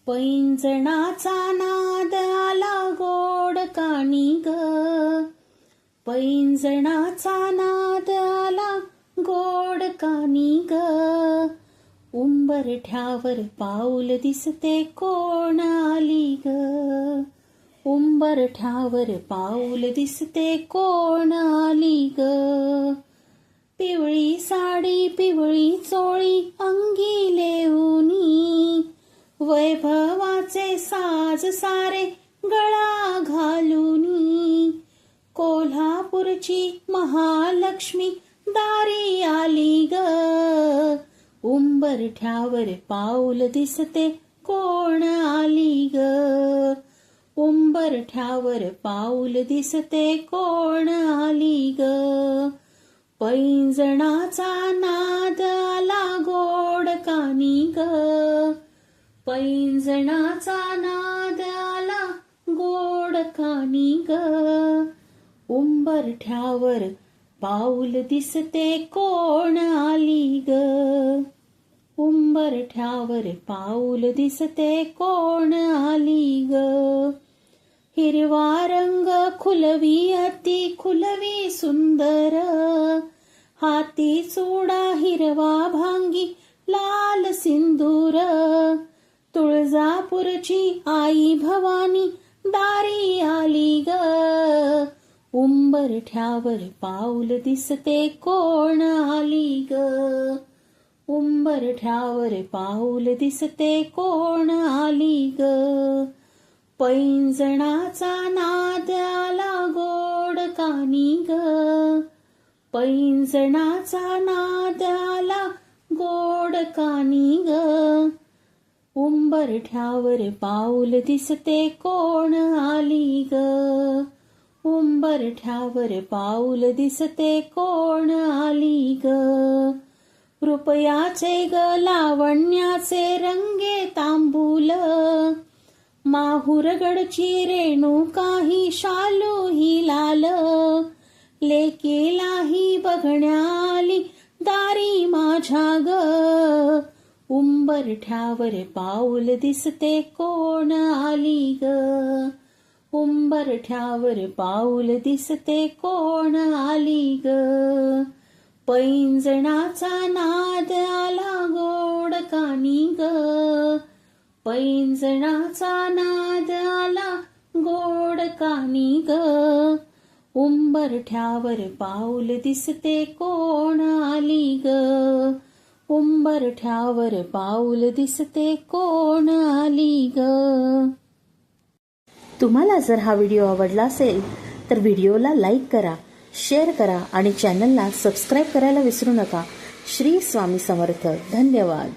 पैंजणाचा नाद आला गोड कानी ग, पैंजणाचा नाद आला गोड कानी ग. उंबरठ्यावर पाऊल दिसते कोण आली ग, उंबरठ्यावर पाऊल दिसते कोण आली ग. पिवळी साडी पिवळी चोळी अंगी लेऊनी, वैभवाचे साज सारे गळा घालूनी. कोल्हापूरची महालक्ष्मी दारी आली ग, उंबरठ्यावर पाऊल दिसते कोण आली ग, उंबरठ्यावर पाऊल दिसते कोण आली ग. पैंजणाचा नाद आला गोड कानी ग, पैंजणाचा नाद आला गोड कानी ग. उंबरठ्यावर पाऊल दिसते कोण आली ग, उंबरठ्यावर पाऊल दिसते कोण आली ग. हिरवा रंग खुलवी अति खुलवी सुंदर, हाती चुडा हिरवा भांगी लाल सिंदूर. तुळजापूरची आई भवानी दारी आली ग, उंबरठ्यावर पाऊल दिसते कोण आली ग, उंबरठ्यावर पाऊल दिसते कोण आली ग. पैंजणाचा नाद आला गोड कानी ग, पैंजणाचा नाद आला गोड कानी ग. उंबरठ्यावर पाऊल दिसते कोण आली ग, उंबरठ्यावर पाऊल दिसते कोण आली ग. रुपयाचे ग लावण्याचे रंगे तांबूल, माहुरगडची रेणुकाही शालू ही लाल. लेकीलाही बघण्याली दारी माझ्या ग, उंबरठ्यावर पाऊल दिसते कोण आली ग, उंबरठ्यावर पाऊल दिसते कोण आली ग. पैंजणाचा नाद आला गोड कानी ग, पैंजणाचा नाद आला गोड कानी ग. उंबरठ्यावर पाऊल दिसते कोण आली ग, उंबरठ्यावर पाऊल दिसते कोण आली ग. तुम्हाला जर हा व्हिडिओ आवडला असेल तर व्हिडिओला लाईक करा, शेअर करा आणि चॅनलला सबस्क्राईब करायला विसरू नका. श्री स्वामी समर्थ. धन्यवाद.